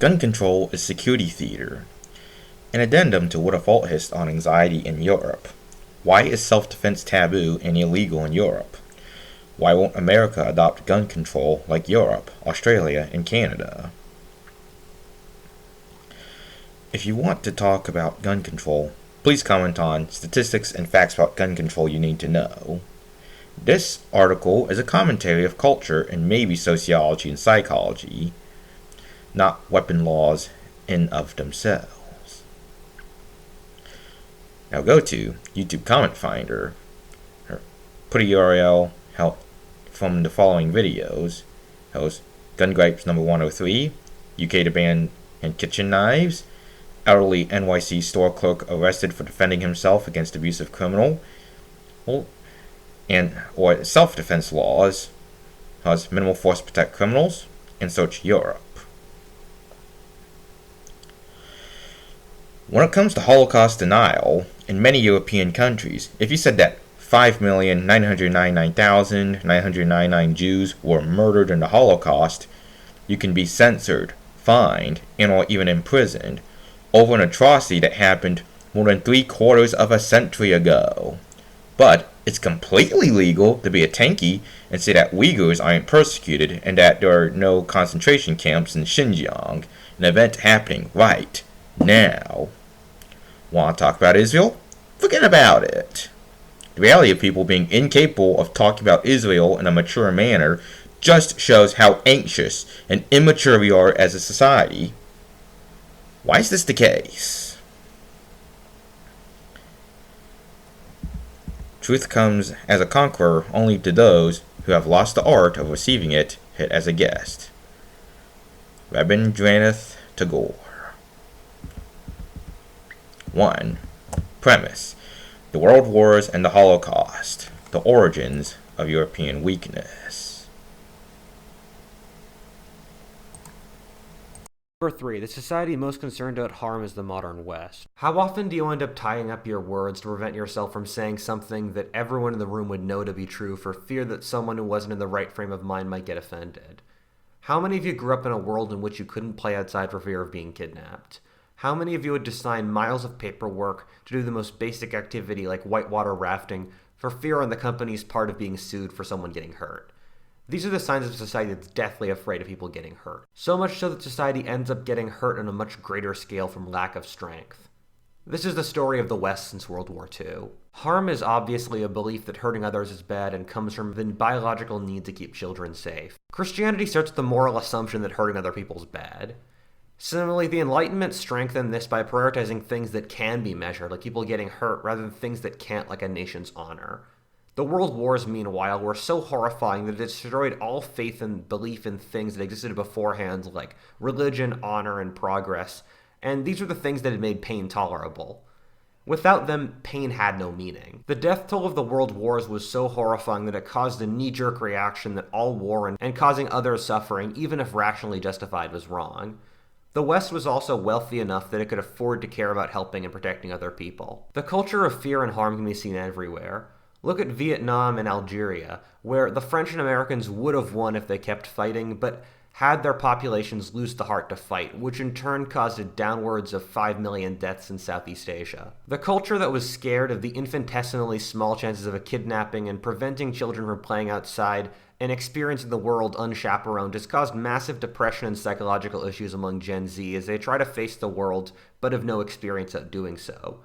Gun control is security theater. An addendum to Whatifalthist on anxiety in Europe. Why is self-defense taboo and illegal in Europe? Why won't America adopt gun control like Europe, Australia, and Canada? If you want to talk about gun control, please comment on statistics and facts about gun control you need to know. This article is a commentary of culture and maybe sociology and psychology, not weapon laws in of themselves. Now go to YouTube comment finder, or put a URL from the following videos. Host Gun Gripes number 103, UK to ban and kitchen knives, elderly NYC store clerk arrested for defending himself against abusive criminal, or self-defense laws, minimal force protect criminals, and search Europe. When it comes to Holocaust denial, in many European countries, if you said that 5,999,999 Jews were murdered in the Holocaust, you can be censored, fined, and or even imprisoned over an atrocity that happened more than 3/4 of a century ago. But it's completely legal to be a tanky and say that Uyghurs aren't persecuted and that there are no concentration camps in Xinjiang, an event happening right now. Want to talk about Israel? Forget about it. The reality of people being incapable of talking about Israel in a mature manner just shows how anxious and immature we are as a society. Why is this the case? Truth comes as a conqueror only to those who have lost the art of receiving it as a guest. Rabindranath Tagore. 1. Premise: the World Wars and the Holocaust, the origins of European weakness. Number 3. The society most concerned about harm is the modern West. How often do you end up tying up your words to prevent yourself from saying something that everyone in the room would know to be true for fear that someone who wasn't in the right frame of mind might get offended? How many of you grew up in a world in which you couldn't play outside for fear of being kidnapped? How many of you had to sign miles of paperwork to do the most basic activity like whitewater rafting for fear on the company's part of being sued for someone getting hurt? These are the signs of a society that's deathly afraid of people getting hurt. So much so that society ends up getting hurt on a much greater scale from lack of strength. This is the story of the West since World War II. Harm is obviously a belief that hurting others is bad and comes from the biological need to keep children safe. Christianity starts with the moral assumption that hurting other people is bad. Similarly, the Enlightenment strengthened this by prioritizing things that can be measured, like people getting hurt, rather than things that can't, like a nation's honor. The World Wars, meanwhile, were so horrifying that it destroyed all faith and belief in things that existed beforehand, like religion, honor, and progress, and these were the things that had made pain tolerable. Without them, pain had no meaning. The death toll of the World Wars was so horrifying that it caused a knee-jerk reaction that all war and causing others suffering, even if rationally justified, was wrong. The West was also wealthy enough that it could afford to care about helping and protecting other people. The culture of fear and harm can be seen everywhere. Look at Vietnam and Algeria, where the French and Americans would have won if they kept fighting, but had their populations lose the heart to fight, which in turn caused downwards of 5 million deaths in Southeast Asia. The culture that was scared of the infinitesimally small chances of a kidnapping and preventing children from playing outside and experiencing the world unchaperoned has caused massive depression and psychological issues among Gen Z as they try to face the world but have no experience at doing so.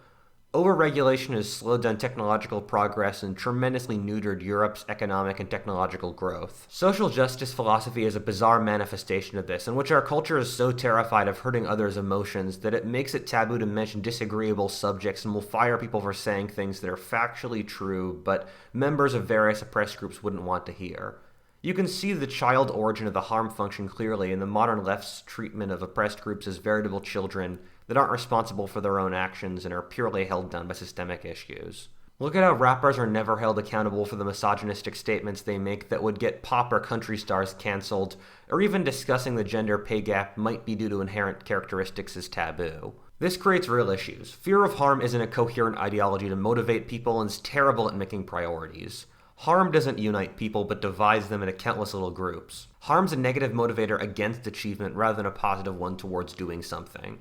Overregulation has slowed down technological progress and tremendously neutered Europe's economic and technological growth. Social justice philosophy is a bizarre manifestation of this, in which our culture is so terrified of hurting others' emotions that it makes it taboo to mention disagreeable subjects and will fire people for saying things that are factually true, but members of various oppressed groups wouldn't want to hear. You can see the child origin of the harm function clearly in the modern left's treatment of oppressed groups as veritable children that aren't responsible for their own actions and are purely held down by systemic issues. Look at how rappers are never held accountable for the misogynistic statements they make that would get pop or country stars canceled, or even discussing the gender pay gap might be due to inherent characteristics as taboo. This creates real issues. Fear of harm isn't a coherent ideology to motivate people and is terrible at making priorities. Harm doesn't unite people, but divides them into countless little groups. Harm's a negative motivator against achievement rather than a positive one towards doing something.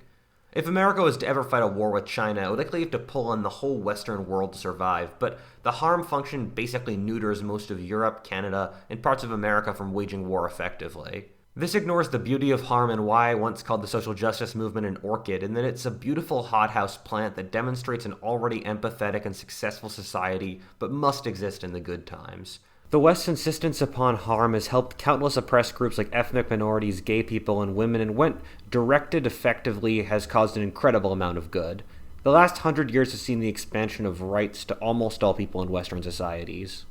If America was to ever fight a war with China, it would likely have to pull on the whole Western world to survive, but the harm function basically neuters most of Europe, Canada, and parts of America from waging war effectively. This ignores the beauty of harm and why I once called the social justice movement an orchid, and that it's a beautiful hothouse plant that demonstrates an already empathetic and successful society, but must exist in the good times. The West's insistence upon harm has helped countless oppressed groups like ethnic minorities, gay people, and women, and when directed effectively has caused an incredible amount of good. The last 100 years has seen the expansion of rights to almost all people in Western societies.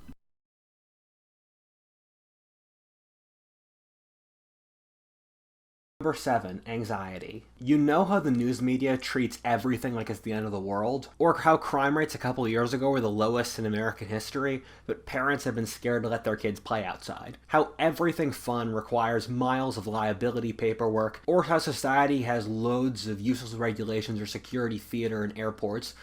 Number 7, anxiety. You know how the news media treats everything like it's the end of the world? Or how crime rates a couple years ago were the lowest in American history, but parents have been scared to let their kids play outside? How everything fun requires miles of liability paperwork? Or how society has loads of useless regulations or security theater in airports,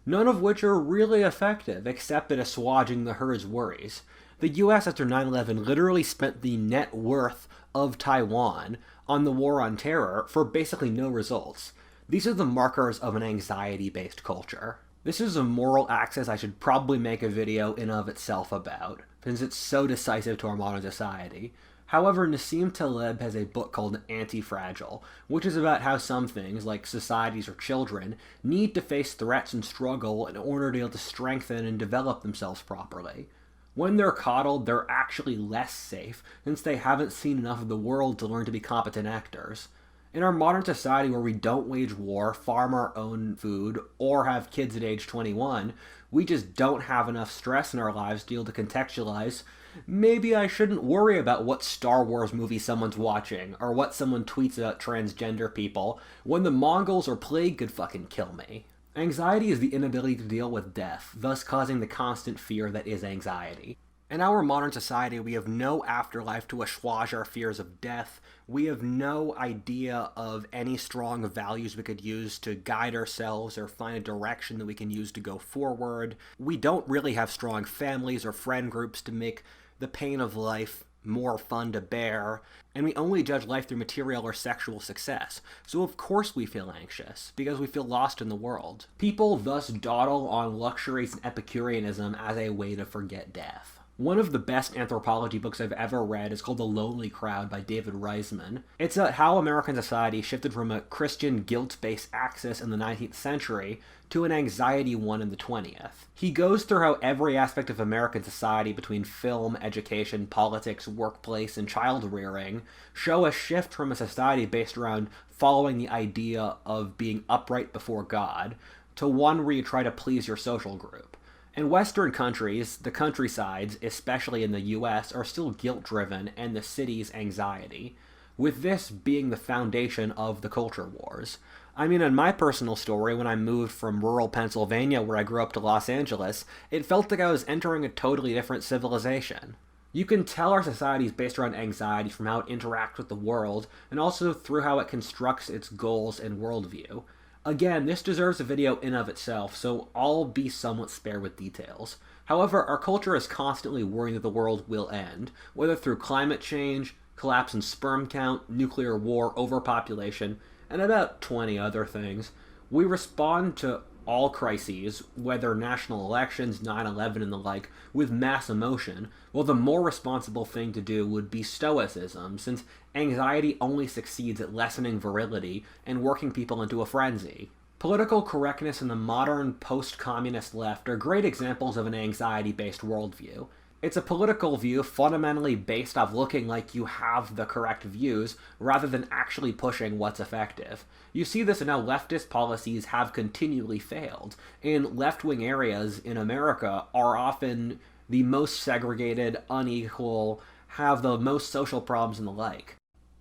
none of which are really effective except at assuaging the herd's worries? The US after 9/11 literally spent the net worth of Taiwan on the war on terror for basically no results. These are the markers of an anxiety-based culture. This is a moral axis I should probably make a video in of itself about, since it's so decisive to our modern society. However, Nassim Taleb has a book called Anti-Fragile, which is about how some things, like societies or children, need to face threats and struggle in order to be able to strengthen and develop themselves properly. When they're coddled, they're actually less safe, since they haven't seen enough of the world to learn to be competent actors. In our modern society where we don't wage war, farm our own food, or have kids at age 21, we just don't have enough stress in our lives to be able to contextualize, maybe I shouldn't worry about what Star Wars movie someone's watching, or what someone tweets about transgender people, when the Mongols or plague could fucking kill me. Anxiety is the inability to deal with death, thus causing the constant fear that is anxiety. In our modern society, we have no afterlife to assuage our fears of death. We have no idea of any strong values we could use to guide ourselves or find a direction that we can use to go forward. We don't really have strong families or friend groups to make the pain of life more fun to bear, and we only judge life through material or sexual success. So of course we feel anxious, because we feel lost in the world. People thus dawdle on luxuries and Epicureanism as a way to forget death. One of the best anthropology books I've ever read is called The Lonely Crowd by David Reisman. It's about how American society shifted from a Christian guilt-based axis in the 19th century to an anxiety one in the 20th. He goes through how every aspect of American society between film, education, politics, workplace, and child rearing show a shift from a society based around following the idea of being upright before God to one where you try to please your social group. In Western countries, the countrysides, especially in the US, are still guilt-driven and the city's anxiety, with this being the foundation of the culture wars. I mean, in my personal story, when I moved from rural Pennsylvania where I grew up to Los Angeles, it felt like I was entering a totally different civilization. You can tell our society is based around anxiety from how it interacts with the world, and also through how it constructs its goals and worldview. Again, this deserves a video in of itself, so I'll be somewhat spare with details. However, our culture is constantly worrying that the world will end, whether through climate change, collapse in sperm count, nuclear war, overpopulation, and about 20 other things. We respond to all crises, whether national elections, 9/11 and the like, with mass emotion, while the more responsible thing to do would be stoicism, since anxiety only succeeds at lessening virility and working people into a frenzy. Political correctness and the modern post-communist left are great examples of an anxiety-based worldview. It's a political view fundamentally based off looking like you have the correct views rather than actually pushing what's effective. You see this in how leftist policies have continually failed, and left-wing areas in America are often the most segregated, unequal, have the most social problems and the like.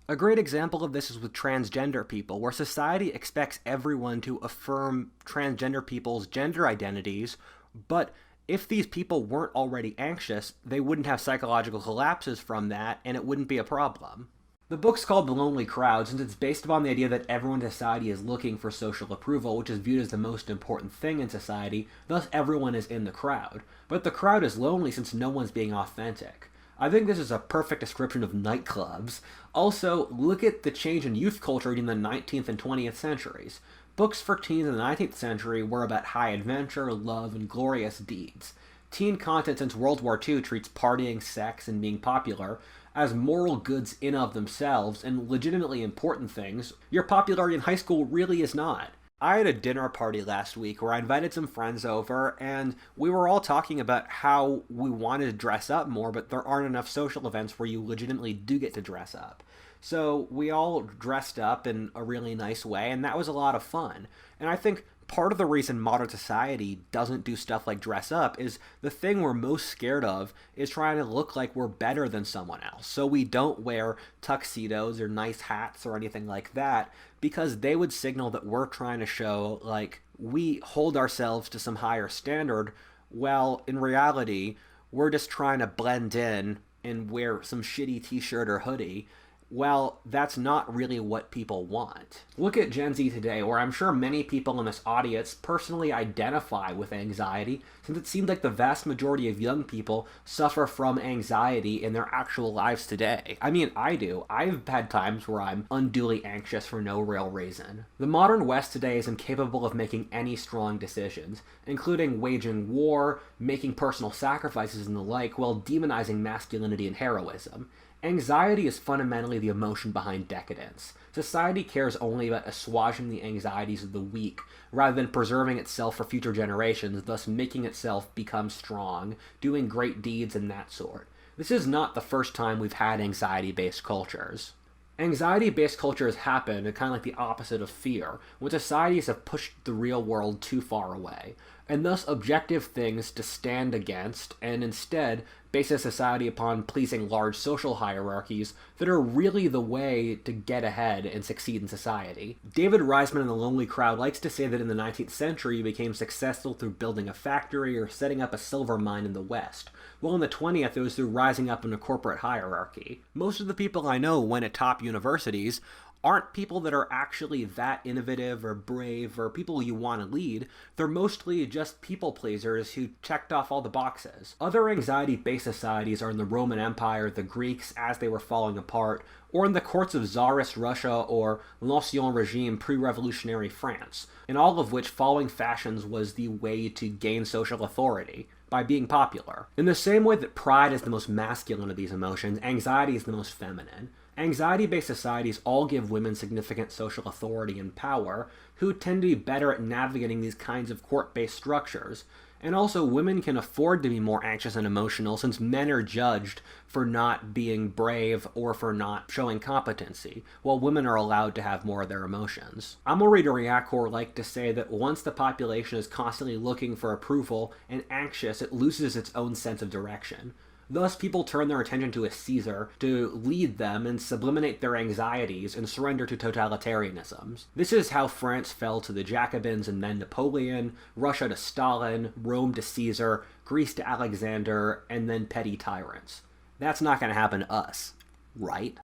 A great example of this is with transgender people, where society expects everyone to affirm transgender people's gender identities, but if these people weren't already anxious, they wouldn't have psychological collapses from that, and it wouldn't be a problem. The book's called The Lonely Crowd since it's based upon the idea that everyone in society is looking for social approval, which is viewed as the most important thing in society, thus everyone is in the crowd. But the crowd is lonely since no one's being authentic. I think this is a perfect description of nightclubs. Also, look at the change in youth culture in the 19th and 20th centuries. Books for teens in the 19th century were about high adventure, love, and glorious deeds. Teen content since World War II treats partying, sex, and being popular as moral goods in of themselves and legitimately important things. Your popularity in high school really is not. I had a dinner party last week where I invited some friends over, and we were all talking about how we wanted to dress up more, but there aren't enough social events where you legitimately do get to dress up. So we all dressed up in a really nice way, and that was a lot of fun. And I think part of the reason modern society doesn't do stuff like dress up is the thing we're most scared of is trying to look like we're better than someone else. So we don't wear tuxedos or nice hats or anything like that because they would signal that we're trying to show like we hold ourselves to some higher standard. Well, in reality, we're just trying to blend in and wear some shitty t-shirt or hoodie. Well, that's not really what people want. Look at Gen Z today, where I'm sure many people in this audience personally identify with anxiety, since it seems like the vast majority of young people suffer from anxiety in their actual lives today. I mean, I do. I've had times where I'm unduly anxious for no real reason. The modern West today is incapable of making any strong decisions, including waging war, making personal sacrifices, and the like, while demonizing masculinity and heroism. Anxiety is fundamentally the emotion behind decadence. Society cares only about assuaging the anxieties of the weak, rather than preserving itself for future generations, thus making itself become strong, doing great deeds and that sort. This is not the first time we've had anxiety-based cultures. Anxiety-based cultures happen kind of like the opposite of fear, when societies have pushed the real world too far away, and thus objective things to stand against, and instead base a society upon pleasing large social hierarchies that are really the way to get ahead and succeed in society. David Reisman in The Lonely Crowd likes to say that in the 19th century you became successful through building a factory or setting up a silver mine in the West, while in the 20th it was through rising up in a corporate hierarchy. Most of the people I know went at top universities aren't people that are actually that innovative or brave or people you want to lead. They're mostly just people pleasers who checked off all the boxes. Other anxiety-based societies are in the Roman Empire, the Greeks as they were falling apart, or in the courts of Tsarist Russia or l'Ancien Regime pre-revolutionary France, in all of which following fashions was the way to gain social authority, by being popular. In the same way that pride is the most masculine of these emotions, anxiety is the most feminine. Anxiety-based societies all give women significant social authority and power, who tend to be better at navigating these kinds of court-based structures. And also, women can afford to be more anxious and emotional since men are judged for not being brave or for not showing competency, while women are allowed to have more of their emotions. Amory de Riacourt like to say that once the population is constantly looking for approval and anxious, it loses its own sense of direction. Thus, people turn their attention to a Caesar to lead them and sublimate their anxieties and surrender to totalitarianisms. This is how France fell to the Jacobins and then Napoleon, Russia to Stalin, Rome to Caesar, Greece to Alexander, and then petty tyrants. That's not going to happen to us, right?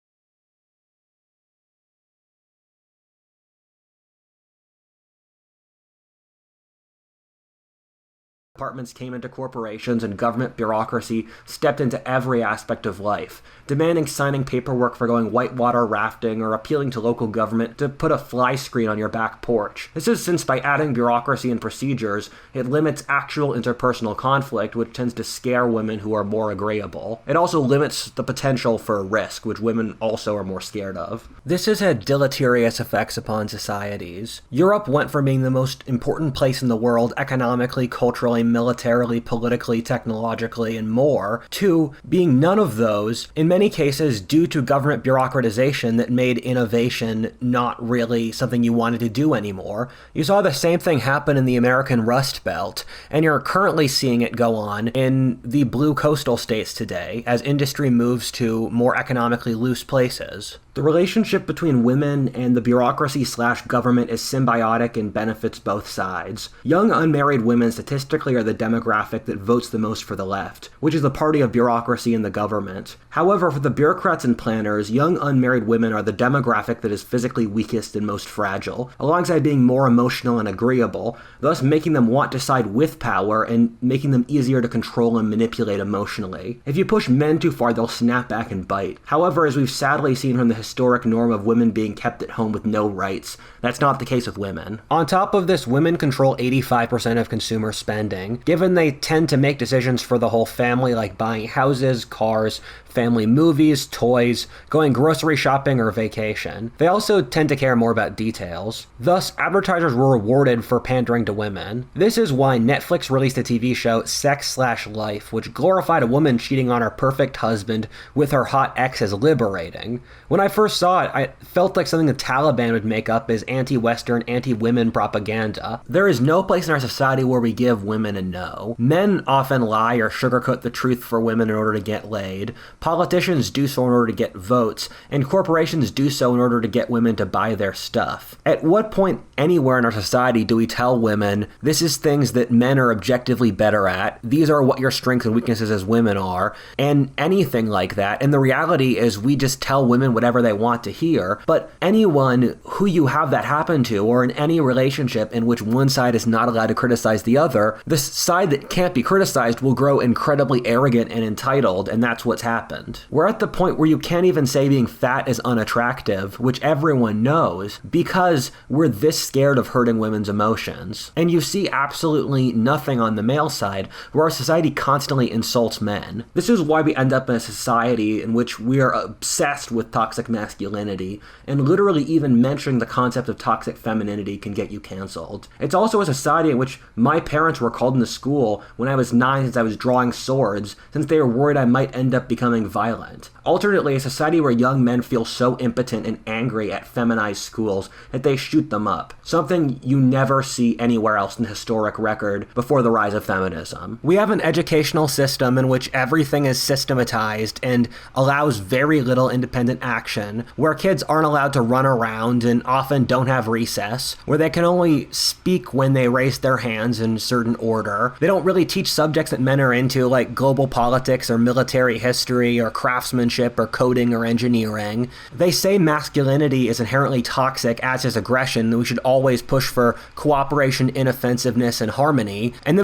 Departments came into corporations and government bureaucracy stepped into every aspect of life, demanding signing paperwork for going whitewater rafting or appealing to local government to put a fly screen on your back porch. This is since by adding bureaucracy and procedures, it limits actual interpersonal conflict, which tends to scare women who are more agreeable. It also limits the potential for risk, which women also are more scared of. This has had deleterious effects upon societies. Europe went from being the most important place in the world economically, culturally, militarily, politically, technologically, and more, to being none of those, in many cases due to government bureaucratization that made innovation not really something you wanted to do anymore. You saw the same thing happen in the American Rust Belt, and you're currently seeing it go on in the blue coastal states today as industry moves to more economically loose places. The The relationship between women and the bureaucracy/government is symbiotic and benefits both sides. Young unmarried women statistically are the demographic that votes the most for the left, which is the party of bureaucracy and the government. However, for the bureaucrats and planners, young unmarried women are the demographic that is physically weakest and most fragile, alongside being more emotional and agreeable, thus making them want to side with power and making them easier to control and manipulate emotionally. If you push men too far, they'll snap back and bite. However, as we've sadly seen from the historic norm of women being kept at home with no rights, that's not the case with women. On top of this, women control 85% of consumer spending, given they tend to make decisions for the whole family like buying houses, cars, family movies, toys, going grocery shopping, or vacation. They also tend to care more about details. Thus, advertisers were rewarded for pandering to women. This is why Netflix released a TV show, Sex/Life, which glorified a woman cheating on her perfect husband with her hot ex as liberating. When I first saw it, I felt like something the Taliban would make up as anti-Western, anti-women propaganda. There is no place in our society where we give women a no. Men often lie or sugarcoat the truth for women in order to get laid. Politicians do so in order to get votes, and corporations do so in order to get women to buy their stuff. At what point anywhere in our society do we tell women, this is things that men are objectively better at, these are what your strengths and weaknesses as women are, and anything like that? And the reality is we just tell women whatever they want to hear, but anyone who you have that happen to, or in any relationship in which one side is not allowed to criticize the other, the side that can't be criticized will grow incredibly arrogant and entitled, and that's what's happened. We're at the point where you can't even say being fat is unattractive, which everyone knows, because we're this scared of hurting women's emotions. And you see absolutely nothing on the male side, where our society constantly insults men. This is why we end up in a society in which we are obsessed with toxic masculinity, and literally even mentioning the concept of toxic femininity can get you canceled. It's also a society in which my parents were called into school when I was 9 since I was drawing swords, since they were worried I might end up becoming violent. Alternately, a society where young men feel so impotent and angry at feminized schools that they shoot them up, something you never see anywhere else in the historic record before the rise of feminism. We have an educational system in which everything is systematized and allows very little independent action, where kids aren't allowed to run around and often don't have recess, where they can only speak when they raise their hands in certain order. They don't really teach subjects that men are into, like global politics or military history or craftsmanship or coding or engineering. They say masculinity is inherently toxic, as is aggression, and we should always push for cooperation, inoffensiveness, and harmony. And then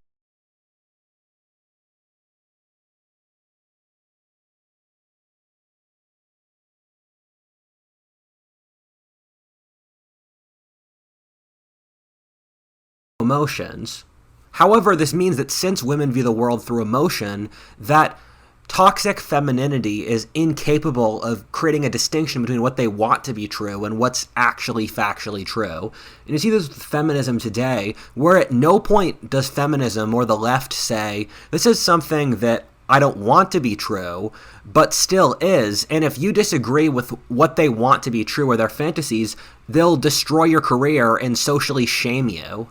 emotions. However, this means that since women view the world through emotion, that toxic femininity is incapable of creating a distinction between what they want to be true and what's actually factually true. And you see this with feminism today, where at no point does feminism or the left say, this is something that I don't want to be true, but still is. And if you disagree with what they want to be true or their fantasies, they'll destroy your career and socially shame you.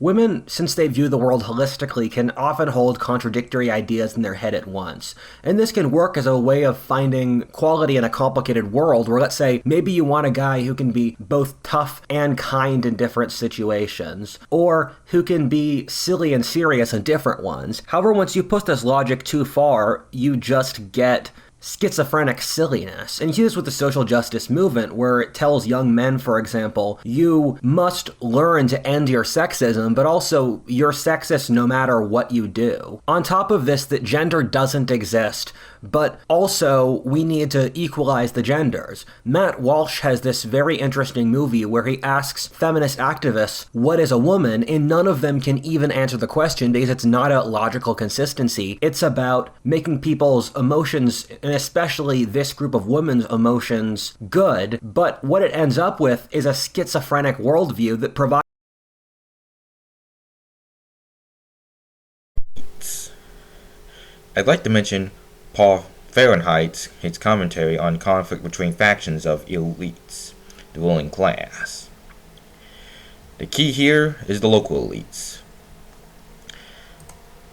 Women, since they view the world holistically, can often hold contradictory ideas in their head at once. And this can work as a way of finding quality in a complicated world where, let's say, maybe you want a guy who can be both tough and kind in different situations, or who can be silly and serious in different ones. However, once you push this logic too far, you just get schizophrenic silliness. And you see this with the social justice movement, where it tells young men, for example, you must learn to end your sexism, but also you're sexist no matter what you do. On top of this, that gender doesn't exist, but also we need to equalize the genders. Matt Walsh has this very interesting movie where he asks feminist activists, what is a woman? And none of them can even answer the question because it's not a logical consistency. It's about making people's emotions, and especially this group of women's emotions, good. But what it ends up with is a schizophrenic worldview that provides I'd like to mention Paul Fahrenheit's his commentary on conflict between factions of elites, the ruling class. The key here is the local elites.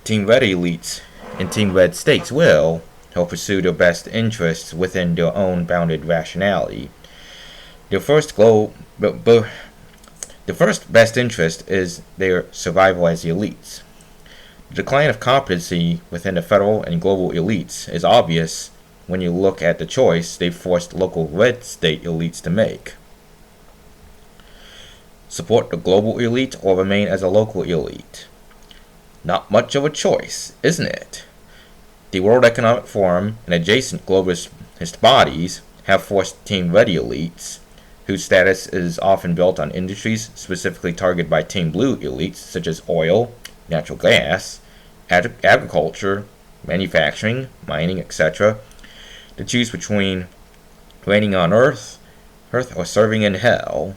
Team Red elites and Team Red states will pursue their best interests within their own bounded rationality, Their first goal, the first best interest is their survival as the elites. The decline of competency within the federal and global elites is obvious when you look at the choice they forced local red state elites to make. Support the global elite or remain as a local elite? Not much of a choice, isn't it? The World Economic Forum and adjacent globalist bodies have forced Team Red elites, whose status is often built on industries specifically targeted by Team Blue elites such as oil, natural gas, agriculture, manufacturing, mining, etc., to choose between reigning on Earth or serving in hell.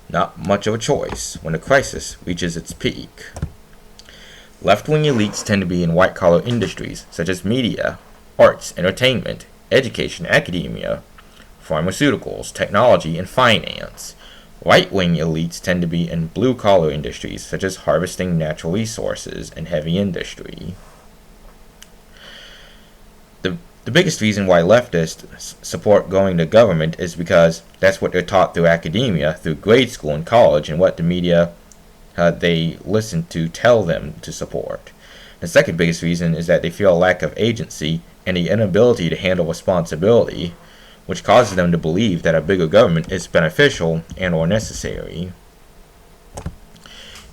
Not much of a choice when the crisis reaches its peak. Left-wing elites tend to be in white-collar industries such as media, arts, entertainment, education, academia, pharmaceuticals, technology, and finance. Right-wing elites tend to be in blue-collar industries such as harvesting natural resources and heavy industry. The biggest reason why leftists support going to government is because that's what they're taught through academia, through grade school and college, and what the media they listen to tell them to support. The second biggest reason is that they feel a lack of agency and the inability to handle responsibility, which causes them to believe that a bigger government is beneficial and or necessary.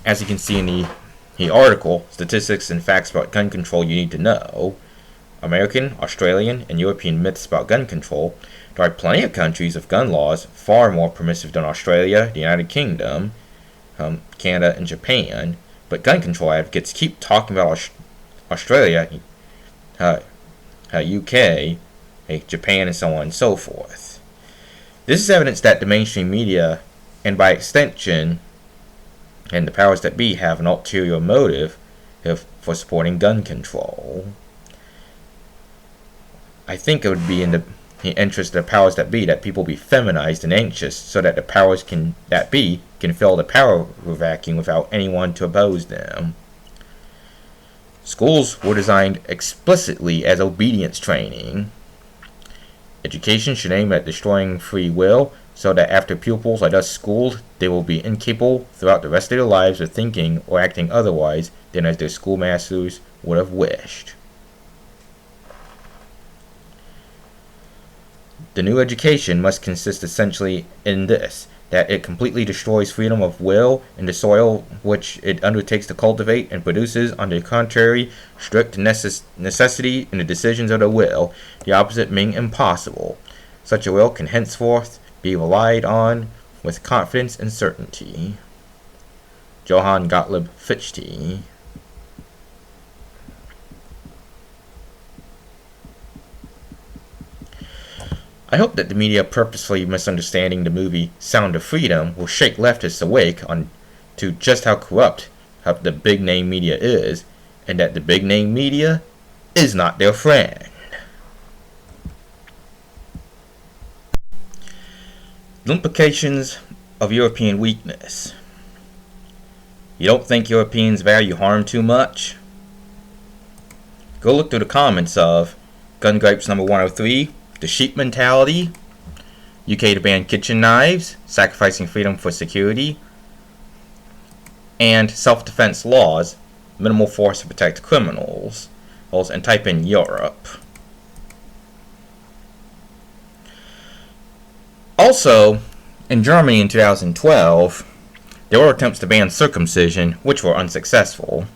As you can see in the article, Statistics and Facts About Gun Control You Need to Know, American, Australian, and European myths about gun control, there are plenty of countries with gun laws far more permissive than Australia, the United Kingdom, Canada, and Japan, but gun control advocates keep talking about Australia, UK, Japan, and so on and so forth. This is evidence that the mainstream media, and by extension, and the powers that be, have an ulterior motive for supporting gun control. I think it would be in the interest of the powers that be that people be feminized and anxious so that the powers that be can fill the power vacuum without anyone to oppose them. Schools were designed explicitly as obedience training. Education should aim at destroying free will so that after pupils are thus schooled, they will be incapable throughout the rest of their lives of thinking or acting otherwise than as their schoolmasters would have wished. The new education must consist essentially in this, that it completely destroys freedom of will in the soil which it undertakes to cultivate and produces, on the contrary, strict necessity in the decisions of the will, the opposite being impossible. Such a will can henceforth be relied on with confidence and certainty. Johann Gottlieb Fichte. I hope that the media purposefully misunderstanding the movie Sound of Freedom will shake leftists awake to just how corrupt the big name media is, and that the big name media is not their friend. The implications of European weakness. You don't think Europeans value harm too much? Go look through the comments of Gun Gripes number 103, The Sheep Mentality, UK to ban kitchen knives, sacrificing freedom for security, and self-defense laws, minimal force to protect criminals, and type in Europe. Also, in Germany in 2012, there were attempts to ban circumcision, which were unsuccessful.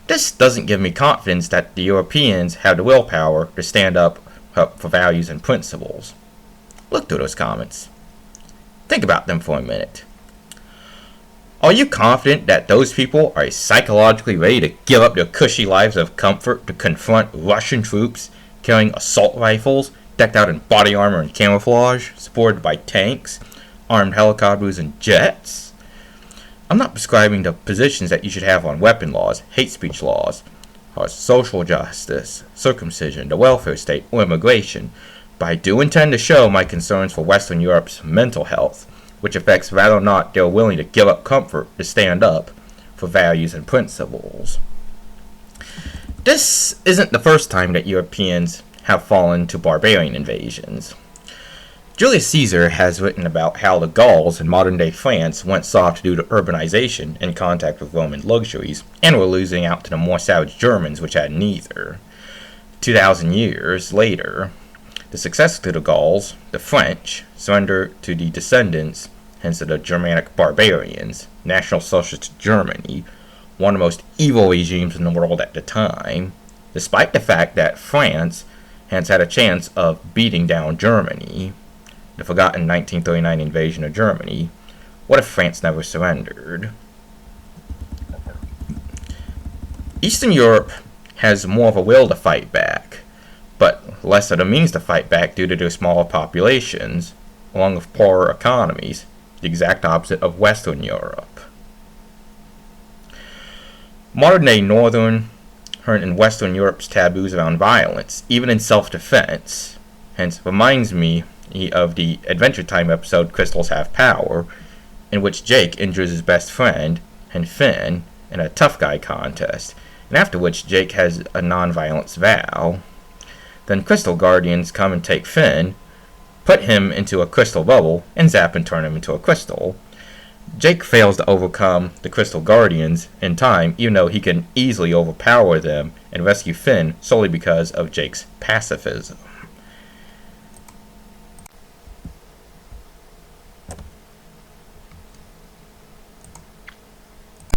This doesn't give me confidence that the Europeans have the willpower to stand up for values and principles. Look through those comments. Think about them for a minute. Are you confident that those people are psychologically ready to give up their cushy lives of comfort to confront Russian troops carrying assault rifles decked out in body armor and camouflage, supported by tanks, armed helicopters, and jets? I'm not prescribing the positions that you should have on weapon laws, hate speech laws, or social justice, circumcision, the welfare state, or immigration, but I do intend to show my concerns for Western Europe's mental health, which affects whether or not they're willing to give up comfort to stand up for values and principles. This isn't the first time that Europeans have fallen to barbarian invasions. Julius Caesar has written about how the Gauls in modern-day France went soft due to urbanization and contact with Roman luxuries, and were losing out to the more savage Germans, which had neither. 2,000 years later, the successor to the Gauls, the French, surrendered to the descendants, hence of the Germanic barbarians, National Socialist Germany, one of the most evil regimes in the world at the time, despite the fact that France hence had a chance of beating down Germany. The forgotten 1939 invasion of Germany. What if France never surrendered? Eastern Europe has more of a will to fight back, but less of the means to fight back due to their smaller populations, along with poorer economies, the exact opposite of Western Europe. Modern-day Northern and Western Europe's taboos around violence, even in self-defense, hence reminds me of the Adventure Time episode Crystals Have Power, in which Jake injures his best friend and Finn in a tough guy contest, and after which Jake has a non-violence vow. Then Crystal Guardians come and take Finn, put him into a crystal bubble, and zap and turn him into a crystal. Jake fails to overcome the Crystal Guardians in time, even though he can easily overpower them and rescue Finn solely because of Jake's pacifism.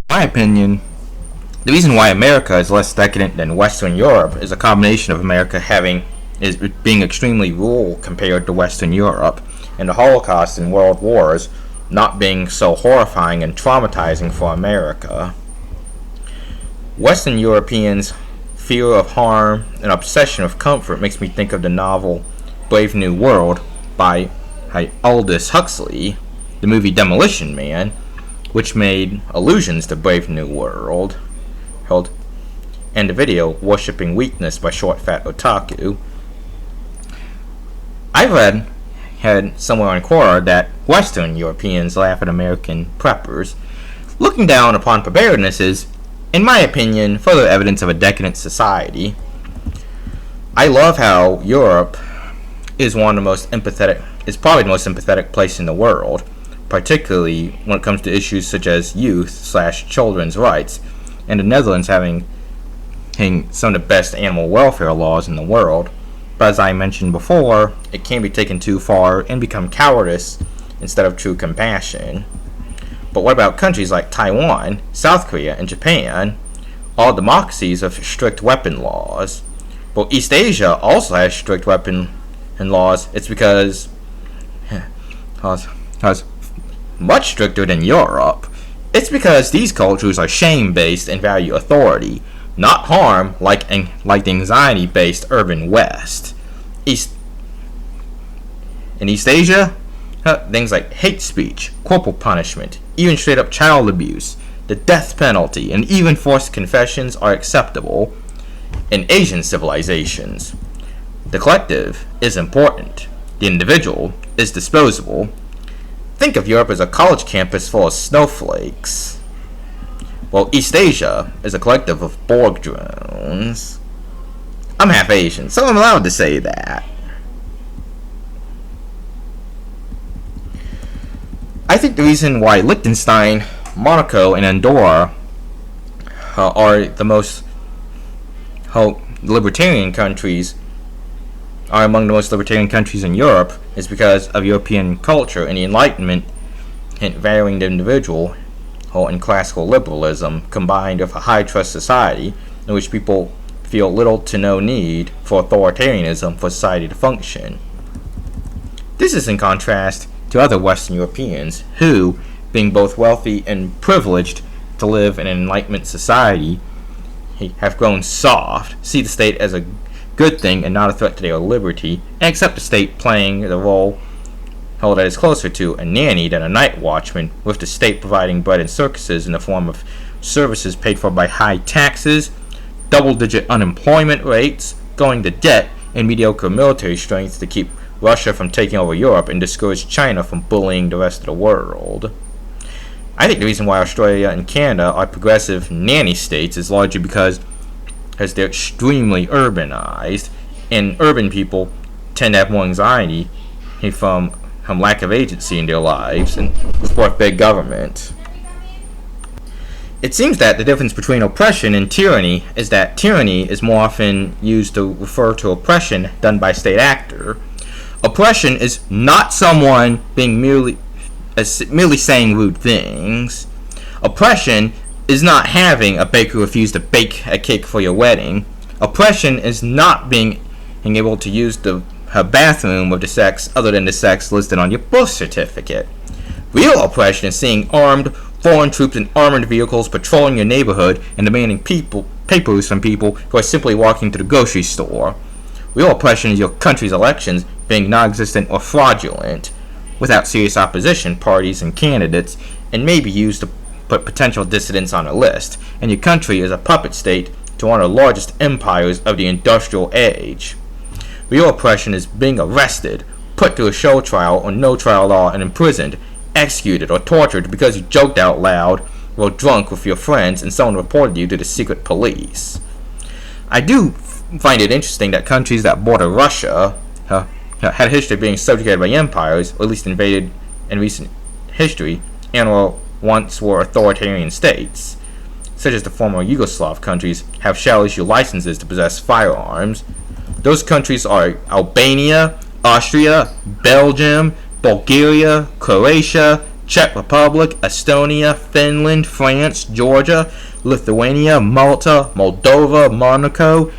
In my opinion, the reason why America is less decadent than Western Europe is a combination of America being extremely rural compared to Western Europe, and the Holocaust and World Wars not being so horrifying and traumatizing for America. Western Europeans' fear of harm and obsession with comfort makes me think of the novel Brave New World by Aldous Huxley, the movie Demolition Man, which made allusions to Brave New World, and the video Worshipping Weakness by Short Fat Otaku. I've had somewhere on Quora that Western Europeans laugh at American preppers. Looking down upon preparedness is, in my opinion, further evidence of a decadent society. I love how Europe is probably the most empathetic place in the world, particularly when it comes to issues such as youth/children's rights, and the Netherlands having some of the best animal welfare laws in the world. But as I mentioned before, it can be taken too far and become cowardice instead of true compassion. But what about countries like Taiwan, South Korea, and Japan? All democracies have strict weapon laws. But East Asia also has strict weapon laws. It's because much stricter than Europe. It's because these cultures are shame-based and value authority, not harm like the anxiety-based urban West. In East Asia, things like hate speech, corporal punishment, even straight-up child abuse, the death penalty, and even forced confessions are acceptable. In Asian civilizations, the collective is important. The individual is disposable. Think of Europe as a college campus full of snowflakes. Well, East Asia is a collective of Borg drones. I'm half Asian, so I'm allowed to say that. I think the reason why Liechtenstein, Monaco, and Andorra are the most libertarian countries, are among the most libertarian countries in Europe, is because of European culture and the Enlightenment and valuing the individual and classical liberalism combined with a high-trust society in which people feel little to no need for authoritarianism for society to function. This is in contrast to other Western Europeans who, being both wealthy and privileged to live in an Enlightenment society, have grown soft, see the state as a good thing and not a threat to their liberty, and accept the state playing the role that is closer to a nanny than a night watchman, with the state providing bread and circuses in the form of services paid for by high taxes, double-digit unemployment rates, going to debt, and mediocre military strength to keep Russia from taking over Europe and discourage China from bullying the rest of the world. I think the reason why Australia and Canada are progressive nanny states is largely because as they're extremely urbanized, and urban people tend to have more anxiety from lack of agency in their lives and support big government. It seems that the difference between oppression and tyranny is that tyranny is more often used to refer to oppression done by a state actor. Oppression is not someone being merely saying rude things. Oppression is not having a baker refuse to bake a cake for your wedding. Oppression is not being able to use her bathroom with the sex other than the sex listed on your birth certificate. Real oppression is seeing armed foreign troops in armored vehicles patrolling your neighborhood and demanding papers from people who are simply walking to the grocery store. Real oppression is your country's elections being non-existent or fraudulent, without serious opposition parties and candidates, and may be used to put potential dissidents on a list, and your country is a puppet state to one of the largest empires of the industrial age. Real oppression is being arrested, put through a show trial or no trial at all, and imprisoned, executed, or tortured because you joked out loud while drunk with your friends and someone reported you to the secret police. I do find it interesting that countries that border Russia had a history of being subjugated by empires, or at least invaded in recent history, and once were authoritarian states, such as the former Yugoslav countries, have shall issue licenses to possess firearms. Those countries are Albania, Austria, Belgium, Bulgaria, Croatia, Czech Republic, Estonia, Finland, France, Georgia, Lithuania, Malta, Moldova, Monaco,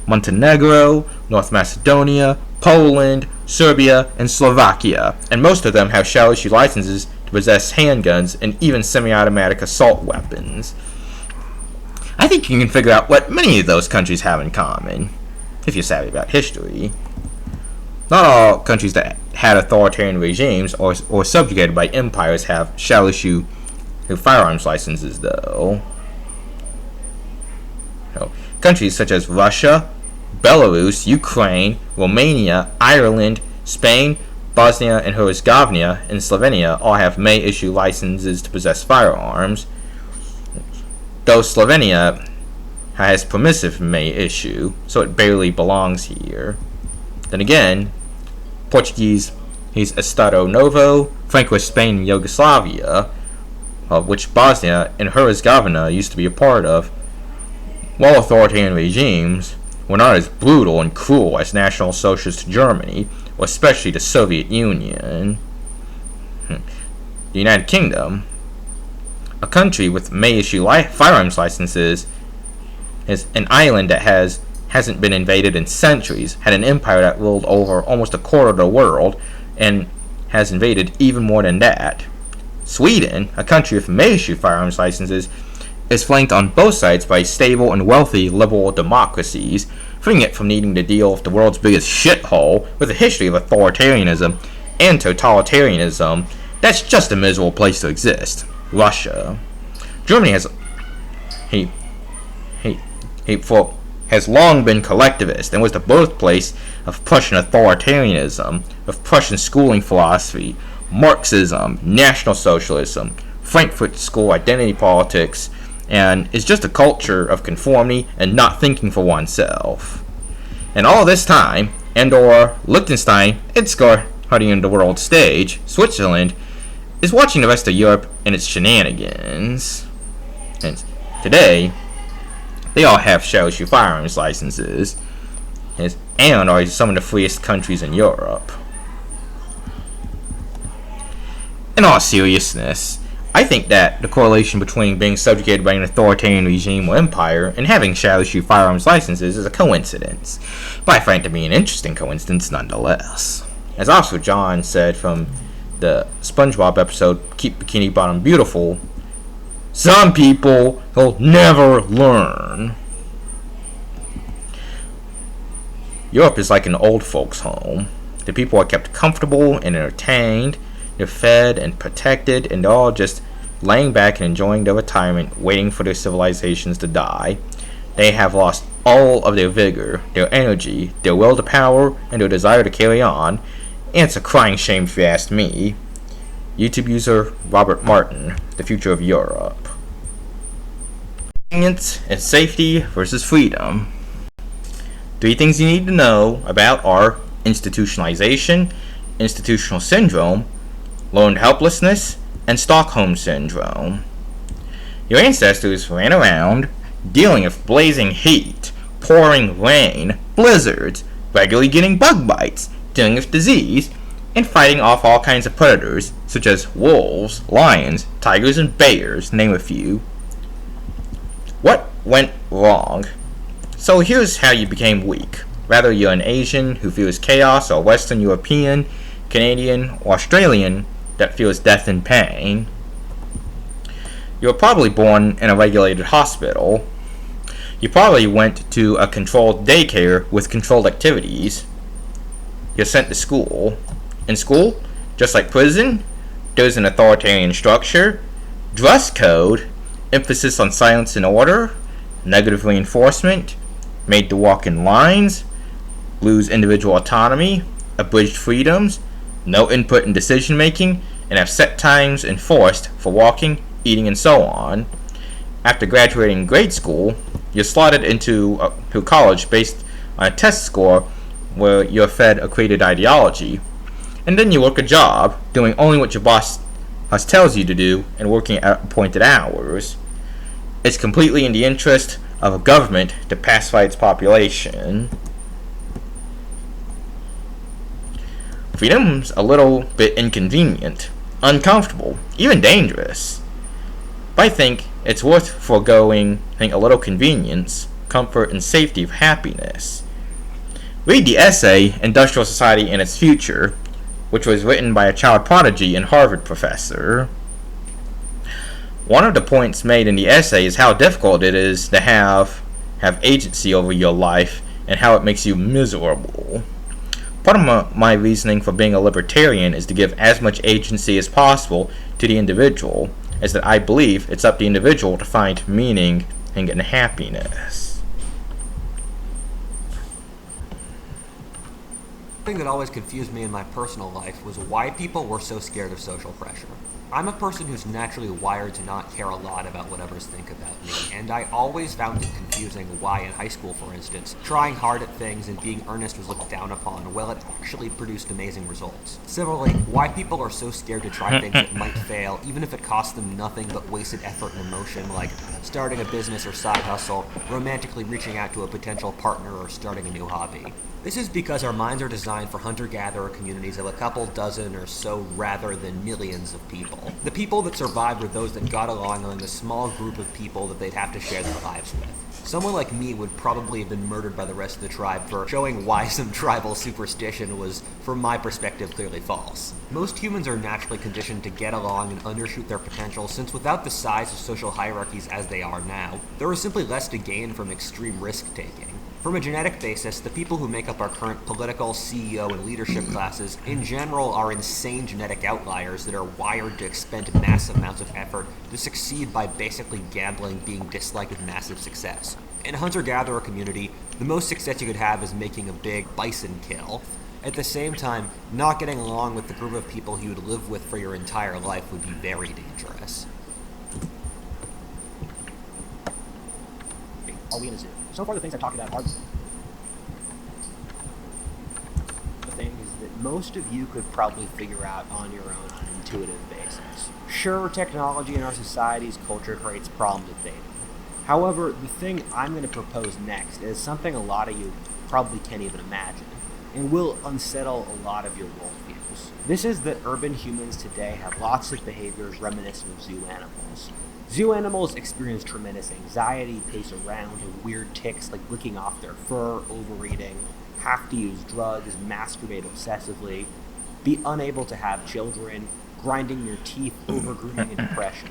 Montenegro, North Macedonia, Poland, Serbia, and Slovakia, and most of them have shall issue licenses to possess handguns and even semi-automatic assault weapons. I think you can figure out what many of those countries have in common, if you're savvy about history. Not all countries that had authoritarian regimes or subjugated by empires have shall issue firearms licenses, though. Countries such as Russia, Belarus, Ukraine, Romania, Ireland, Spain, Bosnia and Herzegovina, and Slovenia all have may issue licenses to possess firearms, though Slovenia has permissive may issue, so it barely belongs here. Then again, Portuguese is Estado Novo, Francoist Spain and Yugoslavia, which Bosnia and Herzegovina used to be a part of, while authoritarian regimes were not as brutal and cruel as National Socialist Germany, or especially the Soviet Union. The United Kingdom, a country with may issue firearms licenses, is an island that hasn't been invaded in centuries, had an empire that ruled over almost a quarter of the world, and has invaded even more than that. Sweden, a country with may issue firearms licenses, is flanked on both sides by stable and wealthy liberal democracies, freeing it from needing to deal with the world's biggest shithole with a history of authoritarianism and totalitarianism. That's just a miserable place to exist. Russia. Germany has has long been collectivist and was the birthplace of Prussian authoritarianism, of Prussian schooling philosophy, Marxism, National Socialism, Frankfurt School identity politics, and is just a culture of conformity and not thinking for oneself. And all this time, Andorra, Liechtenstein, and hunting on the world stage, Switzerland, is watching the rest of Europe and its shenanigans. And today, they all have shall issue firearms licenses, and are some of the freest countries in Europe. In all seriousness, I think that the correlation between being subjugated by an authoritarian regime or empire and having shall issue firearms licenses is a coincidence, but I find it to be an interesting coincidence nonetheless. As Officer John said from the SpongeBob episode, Keep Bikini Bottom Beautiful, some people will never learn. Europe is like an old folks' home. The people are kept comfortable and entertained. They're fed and protected, and they're all just laying back and enjoying their retirement, waiting for their civilizations to die. They have lost all of their vigor, their energy, their will to power, and their desire to carry on. And it's a crying shame if you ask me. YouTube user Robert Martin, The Future of Europe. Convenience and safety versus freedom. 3 things you need to know about our institutionalization, institutional syndrome, learned helplessness, and Stockholm syndrome. Your ancestors ran around dealing with blazing heat, pouring rain, blizzards, regularly getting bug bites, dealing with disease, and fighting off all kinds of predators, such as wolves, lions, tigers, and bears, name a few. What went wrong? So here's how you became weak. Whether you're an Asian who feels chaos, or Western European, Canadian, or Australian that feels death and pain. You were probably born in a regulated hospital. You probably went to a controlled daycare with controlled activities. You're sent to school. In school, just like prison, there's an authoritarian structure, dress code, emphasis on silence and order, negative reinforcement, made to walk in lines, lose individual autonomy, abridged freedoms, no input in decision making, and have set times enforced for walking, eating, and so on. After graduating grade school, you're slotted into college based on a test score where you're fed a created ideology. And then you work a job, doing only what your boss tells you to do and working at appointed hours. It's completely in the interest of a government to pacify its population. Freedom's a little bit inconvenient, uncomfortable, even dangerous. But I think it's worth foregoing a little convenience, comfort, and safety of happiness. Read the essay Industrial Society and Its Future, which was written by a child prodigy and Harvard professor. One of the points made in the essay is how difficult it is to have agency over your life and how it makes you miserable. Part of my reasoning for being a libertarian is to give as much agency as possible to the individual, as that I believe it's up to the individual to find meaning and happiness. Something that always confused me in my personal life was why people were so scared of social pressure. I'm a person who's naturally wired to not care a lot about what others think about me, and I always found it confusing why in high school, for instance, trying hard at things and being earnest was looked down upon, while it actually produced amazing results. Similarly, why people are so scared to try things that might fail, even if it costs them nothing but wasted effort and emotion, like starting a business or side hustle, romantically reaching out to a potential partner, or starting a new hobby. This is because our minds are designed for hunter-gatherer communities of a couple dozen or so rather than millions of people. The people that survived were those that got along among a small group of people that they'd have to share their lives with. Someone like me would probably have been murdered by the rest of the tribe for showing why some tribal superstition was, from my perspective, clearly false. Most humans are naturally conditioned to get along and undershoot their potential, since without the size of social hierarchies as they are now, there is simply less to gain from extreme risk-taking. From a genetic basis, the people who make up our current political, CEO, and leadership classes in general are insane genetic outliers that are wired to expend massive amounts of effort to succeed by basically gambling being disliked with massive success. In a hunter-gatherer community, the most success you could have is making a big bison kill. At the same time, not getting along with the group of people you would live with for your entire life would be very dangerous. Are we in a zoo? So far, the things I've talked about are the things that most of you could probably figure out on your own on an intuitive basis. Sure, technology in our society's culture creates problems with data. However, the thing I'm going to propose next is something a lot of you probably can't even imagine, and will unsettle a lot of your worldviews. This is that urban humans today have lots of behaviors reminiscent of zoo animals. Zoo animals experience tremendous anxiety, pace around, and weird tics like licking off their fur, overeating, have to use drugs, masturbate obsessively, be unable to have children, grinding their teeth, overgrooming, and depression,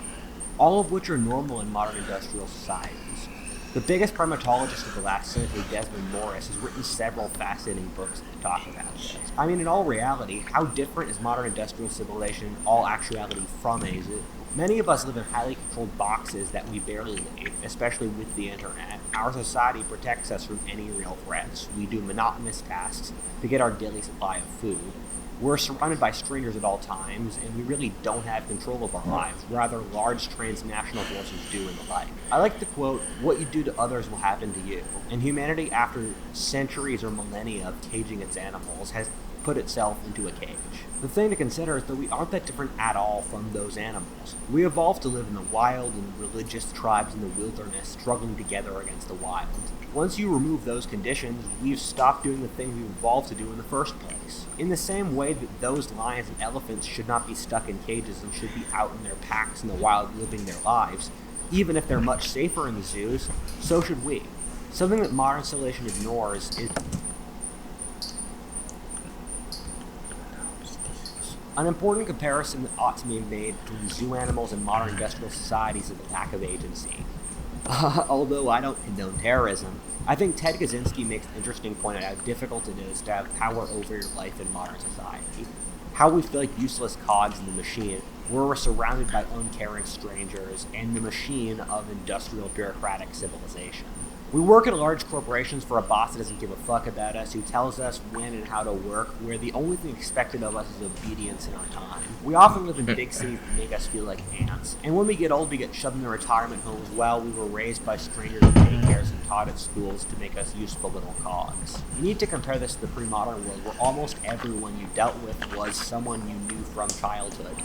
all of which are normal in modern industrial societies. The biggest primatologist of the last century, Desmond Morris, has written several fascinating books that talk about this. I mean, in all reality, how different is modern industrial civilization in all actuality from a zoo? Many of us live in highly controlled boxes that we barely leave, especially with the internet. Our society protects us from any real threats. We do monotonous tasks to get our daily supply of food. We're surrounded by strangers at all times, and we really don't have control of our lives. Rather, large transnational forces do and the like. I like to quote, "What you do to others will happen to you." And humanity, after centuries or millennia of caging its animals, has put itself into a cage. The thing to consider is that we aren't that different at all from those animals. We evolved to live in the wild, and religious tribes in the wilderness struggling together against the wild. Once you remove those conditions, we've stopped doing the things we evolved to do in the first place. In the same way that those lions and elephants should not be stuck in cages and should be out in their packs in the wild living their lives, even if they're much safer in the zoos, so should we. Something that modern civilization ignores is an important comparison that ought to be made between zoo animals and modern industrial societies is the lack of agency. Although I don't condone terrorism, I think Ted Kaczynski makes an interesting point at how difficult it is to have power over your life in modern society. How we feel like useless cogs in the machine, where we're surrounded by uncaring strangers and the machine of industrial bureaucratic civilization. We work at large corporations for a boss that doesn't give a fuck about us, who tells us when and how to work, where the only thing expected of us is obedience in our time. We often live in big cities that make us feel like ants, and when we get old we get shoved into retirement homes while we were raised by strangers in daycares and taught at schools to make us useful little cogs. You need to compare this to the pre-modern world, where almost everyone you dealt with was someone you knew from childhood,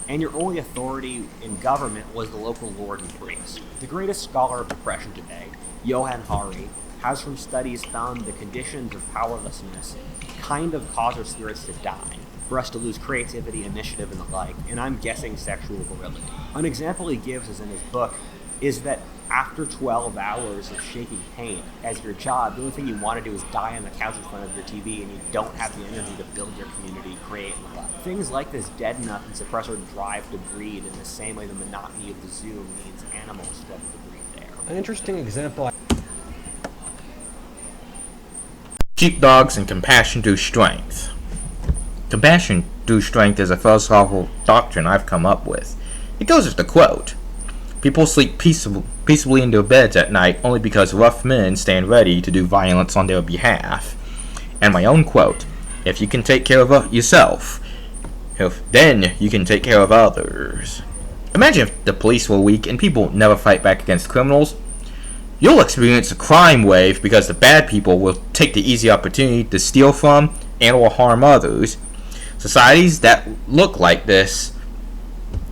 and your only authority in government was the local lord and priest. The greatest scholar of depression today, Johann Hari, has from studies found the conditions of powerlessness kind of cause our spirits to die, for us to lose creativity, initiative, and the like, and I'm guessing sexual virility. An example he gives is in his book is that after 12 hours of shaking pain as your job, the only thing you want to do is die on the couch in front of your TV, and you don't have the energy to build your community, create, and the like. Things like this deaden us and suppress our drive to breed in the same way the monotony of the zoo means animals struggle to breed there. An interesting example. Sheepdogs and compassion through strength. Compassion through strength is a philosophical doctrine I've come up with. It goes with the quote, "People sleep peaceably in their beds at night only because rough men stand ready to do violence on their behalf." And my own quote, "If you can take care of yourself, then you can take care of others." Imagine if the police were weak and people never fight back against criminals. You'll experience a crime wave because the bad people will take the easy opportunity to steal from and or harm others. Societies that look like this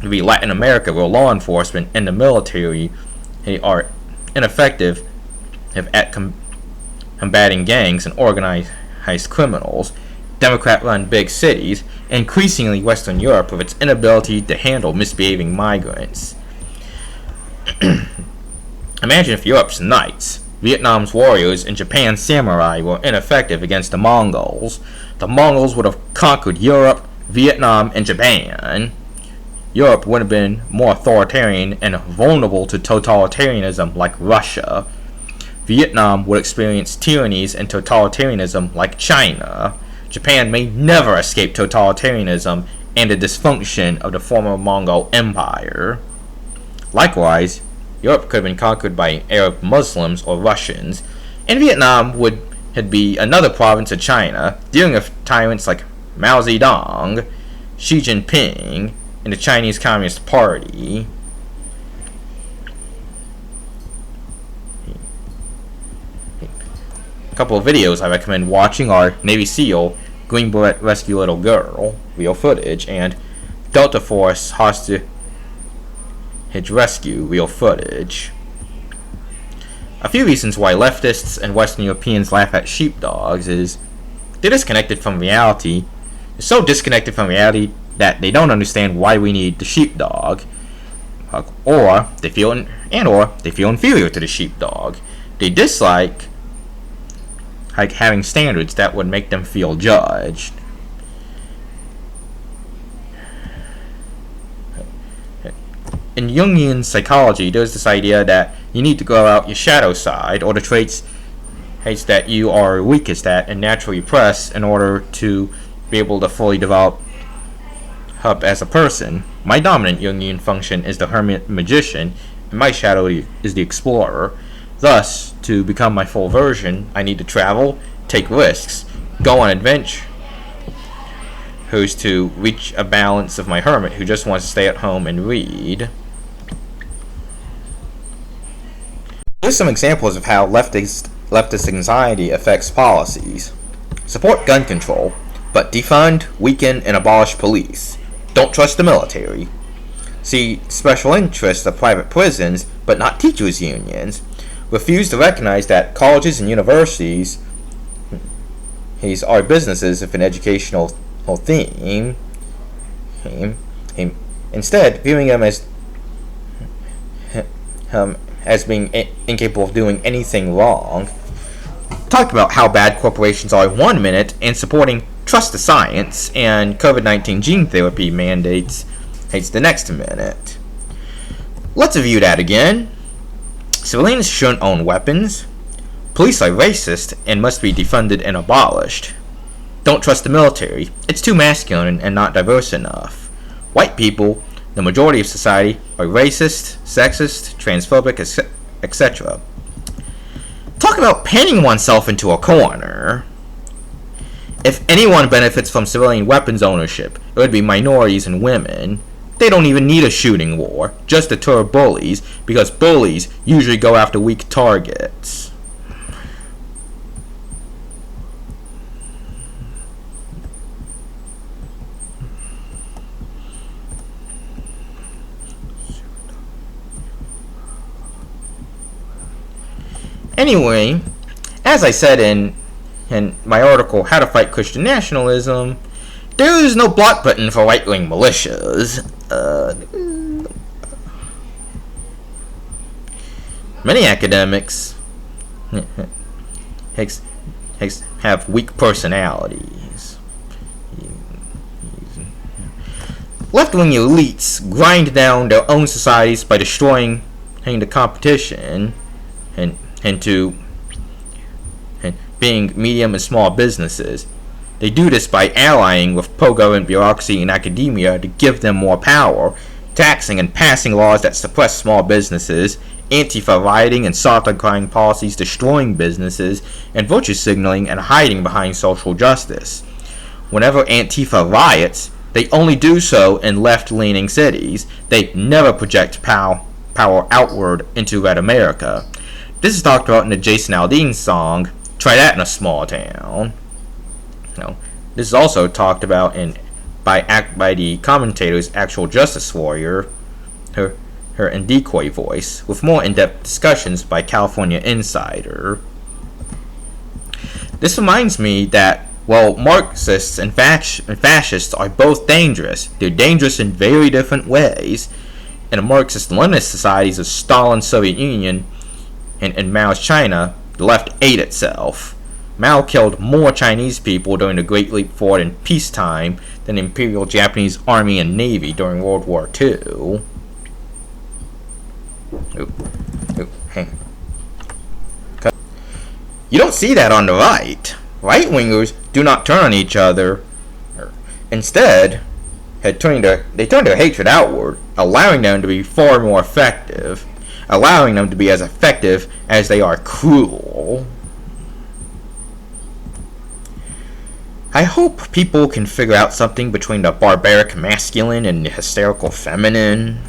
would be Latin America, where law enforcement and the military are ineffective at combating gangs and organized criminals. Democrat-run big cities, and increasingly Western Europe with its inability to handle misbehaving migrants. Imagine if Europe's knights, Vietnam's warriors, and Japan's samurai were ineffective against the Mongols. The Mongols would have conquered Europe, Vietnam, and Japan. Europe would have been more authoritarian and vulnerable to totalitarianism like Russia. Vietnam would experience tyrannies and totalitarianism like China. Japan may never escape totalitarianism and the dysfunction of the former Mongol Empire. Likewise, Europe could have been conquered by Arab Muslims or Russians, and Vietnam would be another province of China, dealing with tyrants like Mao Zedong, Xi Jinping, and the Chinese Communist Party. A couple of videos I recommend watching are Navy SEAL, Green Beret Rescue Little Girl, real footage, and Delta Force Hostage Rescue, real footage. A few reasons why leftists and Western Europeans laugh at sheepdogs is they're disconnected from reality. They're so disconnected from reality that they don't understand why we need the sheepdog, or they feel inferior to the sheepdog. They dislike having standards that would make them feel judged. In Jungian psychology, there's this idea that you need to grow out your shadow side, or the traits that you are weakest at and naturally repress, in order to be able to fully develop up as a person. My dominant Jungian function is the hermit magician, and my shadow is the explorer. Thus, to become my full version, I need to travel, take risks, go on adventure, who's to reach a balance of my hermit who just wants to stay at home and read. Here's some examples of how leftist anxiety affects policies. Support gun control, but defund, weaken, and abolish police. Don't trust the military. See special interests of private prisons, but not teachers' unions. Refuse to recognize that colleges and universities are businesses with an educational theme. Instead, viewing them as being incapable of doing anything wrong. Talked about how bad corporations are 1 minute and supporting trust the science and COVID-19 gene therapy mandates hates the next minute. Let's review that again. Civilians shouldn't own weapons. Police are racist and must be defunded and abolished. Don't trust the military. It's too masculine and not diverse enough. White people, the majority of society, are racist, sexist, transphobic, etc. Talk about painting oneself into a corner. If anyone benefits from civilian weapons ownership, it would be minorities and women. They don't even need a shooting war, just deter bullies, because bullies usually go after weak targets. Anyway, as I said in my article, How to Fight Christian Nationalism, there is no block button for right-wing militias. Many academics have weak personalities. Left-wing elites grind down their own societies by destroying the competition and being medium and small businesses. They do this by allying with pro-government bureaucracy and academia to give them more power, taxing and passing laws that suppress small businesses, Antifa rioting and soft-on-crime policies destroying businesses, and virtue signaling and hiding behind social justice. Whenever Antifa riots, they only do so in left-leaning cities. They never project power outward into Red America. This is talked about in the Jason Aldean song, Try That in a Small Town. This is also talked about by the commentator's actual justice warrior, her in decoy voice, with more in-depth discussions by California Insider. This reminds me that while Marxists and fascists are both dangerous, they're dangerous in very different ways. In the Marxist-Leninist societies of Stalin's Soviet Union and Mao's China, the left ate itself. Mao killed more Chinese people during the Great Leap Forward in peacetime than the Imperial Japanese Army and Navy during World War II. You don't see that on the right. Right-wingers do not turn on each other. Instead, they turn their hatred outward, allowing them to be far more effective. Allowing them to be as effective as they are cruel. I hope people can figure out something between the barbaric masculine and the hysterical feminine.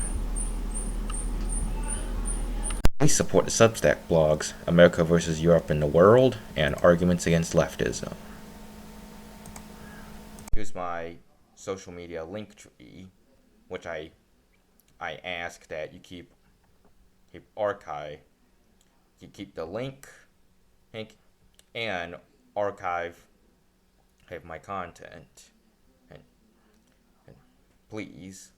I support the Substack blogs America vs. Europe and the World and Arguments Against Leftism. Here's my social media link tree, which I ask that you keep archive. You keep the link and archive my content. And please